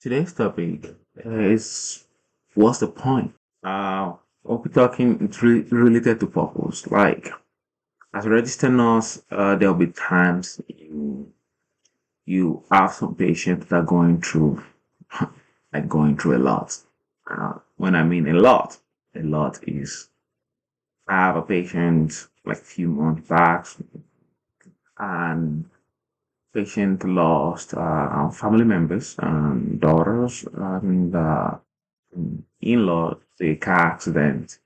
Today's topic is what's the point? What we're talking it's related to purpose. Like as a registered nurse, there'll be times you have some patients that are going through going through a lot. When I mean a lot is I have a patient like a few months back, and patient lost family members and daughters and in-law to a car accident,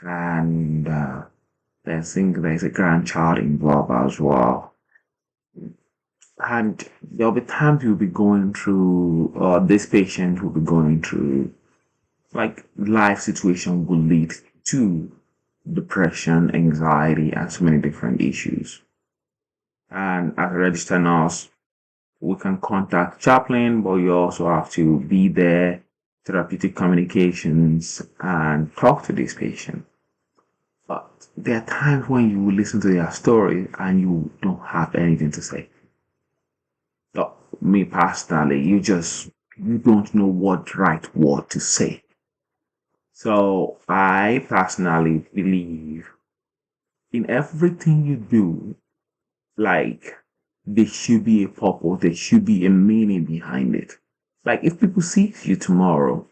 and I think there's a grandchild involved as well. And there'll be times you'll be going through, this patient will be going through, like life situation will lead to depression, anxiety, and so many different issues. And as a registered nurse, we can contact chaplain, but you also have to be there, therapeutic communications, and talk to this patient. But there are times when you will listen to their story and you don't have anything to say. So, me personally, you don't know what right word to say. So I personally believe in everything you do, like there should be a purpose, there should be a meaning behind it. Like if people see you tomorrow,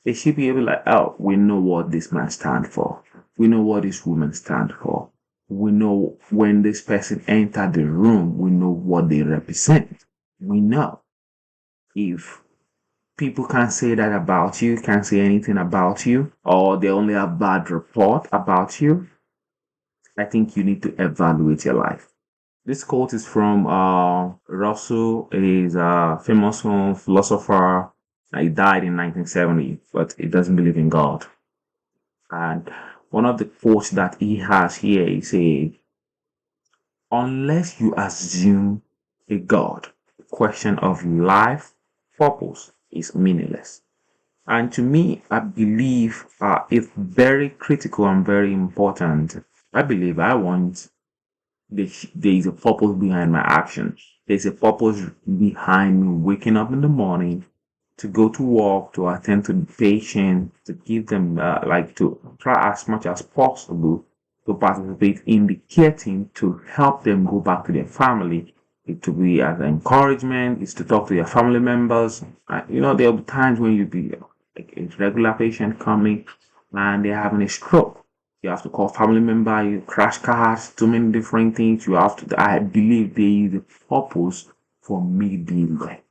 they should be able to like, oh, we know what this man stand for. We know what this woman stand for. We know when this person entered the room, we know what they represent. We know if people can't say that about you, can't say anything about you, or they only have bad report about you, I think you need to evaluate your life. This quote is from Russell. It is a famous philosopher. He died in 1970, but he doesn't believe in God. And one of the quotes that he has here, he says, unless you assume a God, the question of life purpose is meaningless. And to me, I believe it's very critical and very important. I believe I want there is a purpose behind my action. There's a purpose behind me waking up in the morning to go to work, to attend to the patient, to give them, to try as much as possible to participate in the care team to help them go back to their family. It to be as an encouragement, is to talk to your family members. There'll be times when you be like a regular patient coming and they're having a stroke. You have to call family member, you crash cars, too many different things. You have to, I believe there is a purpose for me being there.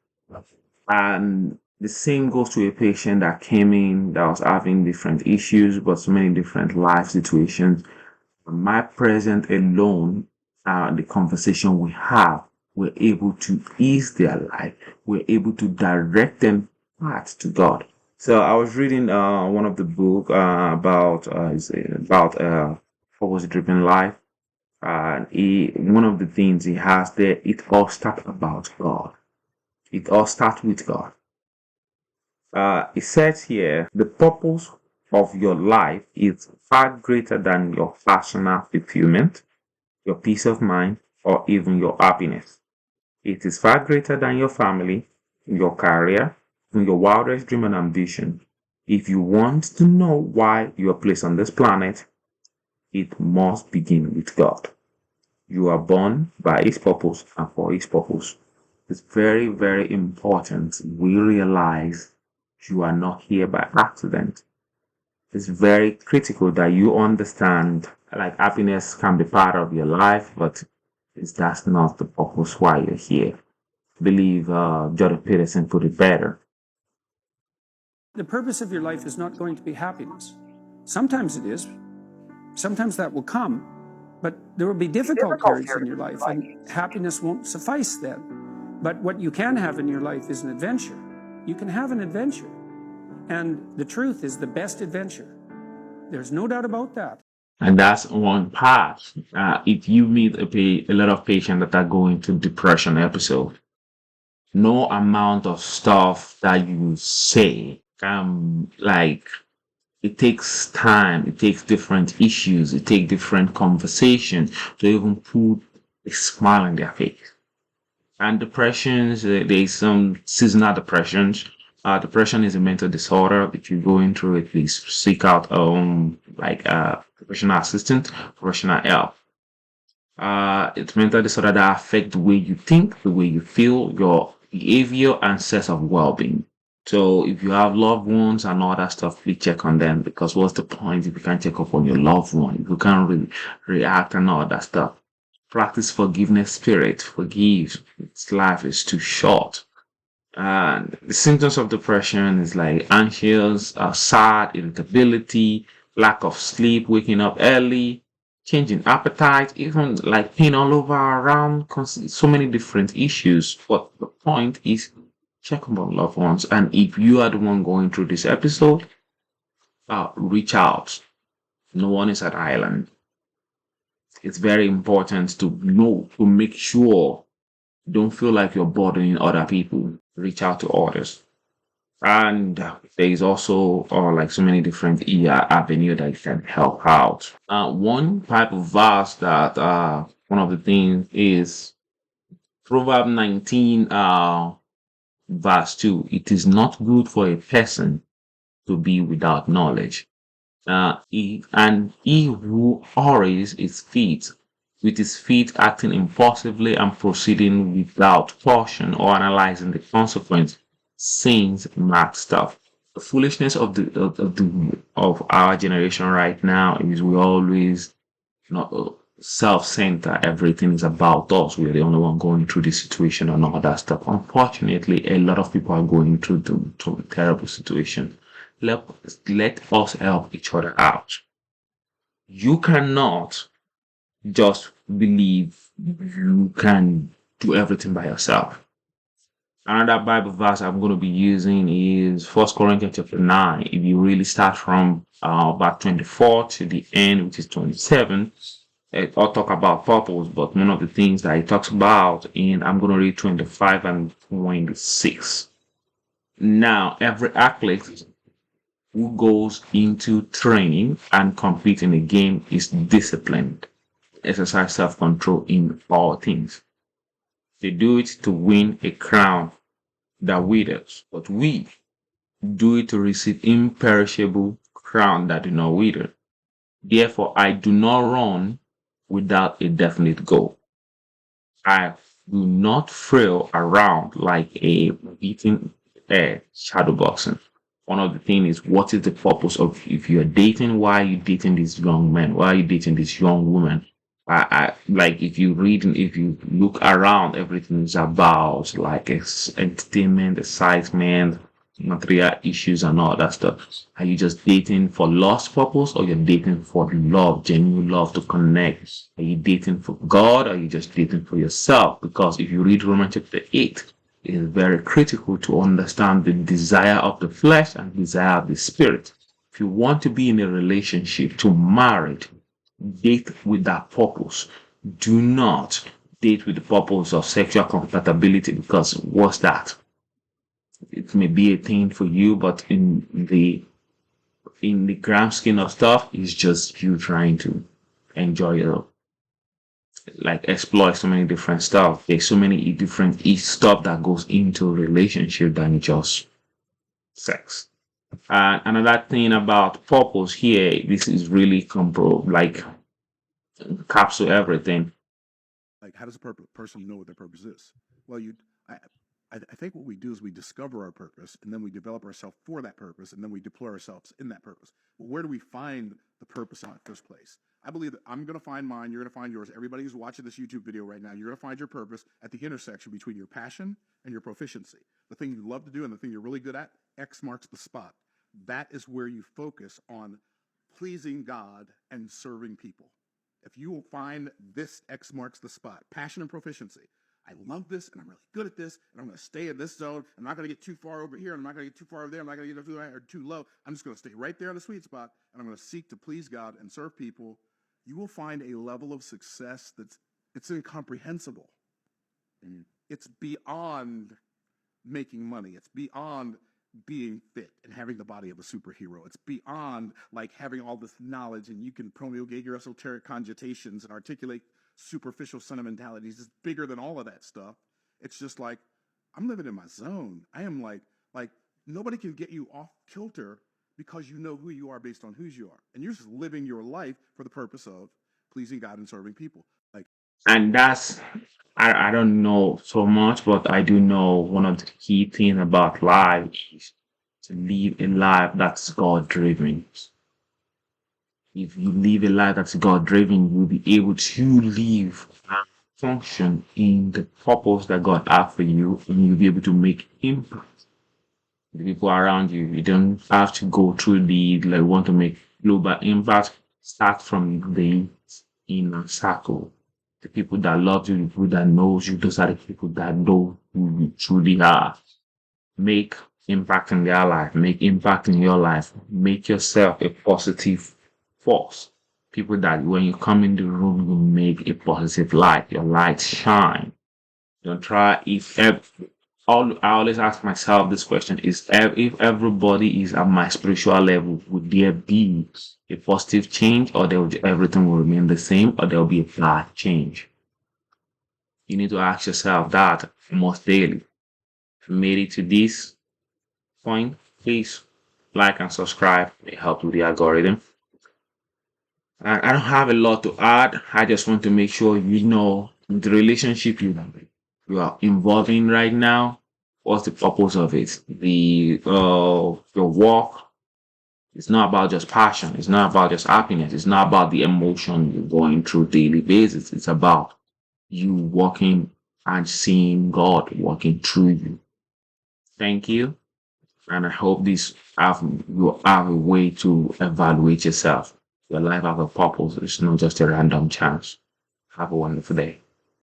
And the same goes to a patient that came in that was having different issues, but so many different life situations. My presence alone, the conversation we have, we're able to ease their life. We're able to direct them back to God. So I was reading one of the book about purpose-driven life. One of the things he has there, it all starts about God. It all starts with God. It says here, the purpose of your life is far greater than your personal fulfillment, your peace of mind, or even your happiness. It is far greater than your family, your career, and your wildest dream and ambition. If you want to know why you are placed on this planet, it must begin with God. You are born by His purpose and for His purpose. It's very, very important we realize you are not here by accident. It's very critical that you understand like happiness can be part of your life, but that's not the purpose why you're here. I believe Jordan Peterson put it better. The purpose of your life is not going to be happiness. Sometimes it is. Sometimes that will come. But there will be difficult periods in your life, and happiness won't suffice then. But what you can have in your life is an adventure. You can have an adventure. And the truth is the best adventure. There's no doubt about that. And that's one part. If you meet a lot of patients that are going through depression episode, no amount of stuff that you say can it takes time, it takes different issues, it takes different conversations to even put a smile on their face. And depressions, there's some seasonal depressions. Depression is a mental disorder. If you're going through it, please seek out like professional assistant, professional help. It's mental disorder that affect the way you think, the way you feel, your behavior, and sense of well-being. So if you have loved ones and all that stuff, please check on them, because what's the point if you can't check up on your loved one? If you can't really react and all that stuff. Practice forgiveness spirit. Forgive. Its life is too short. And the symptoms of depression is like anxious, sad, irritability, lack of sleep, waking up early, changing appetite, even like pain all over around, so many different issues. But the point is check on loved ones. And if you are the one going through this episode, reach out. No one is an island. It's very important to know, to make sure you don't feel like you're burdening other people. Reach out to others. And there is also like so many different avenue that you can help out. One type of verse that one of the things is Proverb 19 verse 2. It is not good for a person to be without knowledge. He who hurries his feet, with his feet acting impulsively and proceeding without caution or analyzing the consequence, sins mad stuff. The foolishness of of our generation right now is we always not self-center. Everything is about us. We're the only one going through this situation and all that stuff. Unfortunately, a lot of people are going through a terrible situation. let, let us help each other out. You cannot just believe you can do everything by yourself. Another Bible verse I'm going to be using is First Corinthians chapter 9. If you really start from about 24 to the end, which is 27, I'll talk about purpose, but one of the things that it talks about, and I'm going to read 25 and 26. Now, every athlete who goes into training and compete in a game is disciplined, exercise self-control in all things. They do it to win a crown that withers, but we do it to receive imperishable crown that do not wither. Therefore, I do not run without a definite goal. I do not frail around like a beaten air shadowboxing. One of the things is, what is the purpose of, if you're dating, why are you dating this young man? Why are you dating this young woman? I like, if you read and if you look around, everything is about like entertainment, excitement, material issues, and all that stuff. Are you just dating for lost purpose, or you're dating for love, genuine love to connect? Are you dating for God, or are you just dating for yourself? Because if you read Romans chapter 8, it is very critical to understand the desire of the flesh and desire of the spirit. If you want to be in a relationship, to married, date with that purpose. Do not date with the purpose of sexual compatibility, because what's that? It may be a thing for you, but in the grand scheme of stuff, it's just you trying to enjoy your, like, explore so many different stuff. There's so many different stuff that goes into a relationship than just sex. And another thing about purpose here, this is really like capsule everything. Like, how does a person know what their purpose is? Well, I, I think what we do is we discover our purpose, and then we develop ourselves for that purpose, and then we deploy ourselves in that purpose. But where do we find the purpose in the first place? I believe that I'm going to find mine, you're going to find yours. Everybody who's watching this YouTube video right now, you're going to find your purpose at the intersection between your passion and your proficiency. The thing you love to do and the thing you're really good at, X marks the spot. That is where you focus on pleasing God and serving people. If you will find this, X marks the spot, passion and proficiency. I love this, and I'm really good at this, and I'm going to stay in this zone. I'm not going to get too far over here, and I'm not going to get too far over there. I'm not going to get too high or too low. I'm just going to stay right there in the sweet spot, and I'm going to seek to please God and serve people. You will find a level of success it's incomprehensible. It's beyond making money. It's beyond being fit and having the body of a superhero. It's beyond like having all this knowledge, and you can promulgate your esoteric cogitations and articulate superficial sentimentalities. It's bigger than all of that stuff. It's just like I'm living in my zone. I am like nobody can get you off kilter because you know who you are based on whose you are, and you're just living your life for the purpose of pleasing God and serving people. Like And that's, I don't know so much, but I do know one of the key things about life is to live a life that's God driven. If you live a life that's God driven, you'll be able to live and function in the purpose that God has for you, and you'll be able to make impact on the people around you. You don't have to go through the, like, want to make global impact. Start from the inner circle. The people that love you, the people that knows you, those are the people that know who you truly are. Make impact in their life, make impact in your life, make yourself a positive force. People that when you come in the room, you make a positive light, your light shine. Don't try all I always ask myself this question is if everybody is at my spiritual level, would there be a positive change, or everything will remain the same, or there will be a bad change? You need to ask yourself that almost daily. If you made it to this point, please like and subscribe. It helps with the algorithm. And I don't have a lot to add. I just want to make sure you know the relationship you are involved in right now. What's the purpose of it? Your work. It's not about just passion. It's not about just happiness. It's not about the emotion you're going through daily basis. It's about you walking and seeing God working through you. Thank you. And I hope you have a way to evaluate yourself. Your life have a purpose. It's not just a random chance. Have a wonderful day.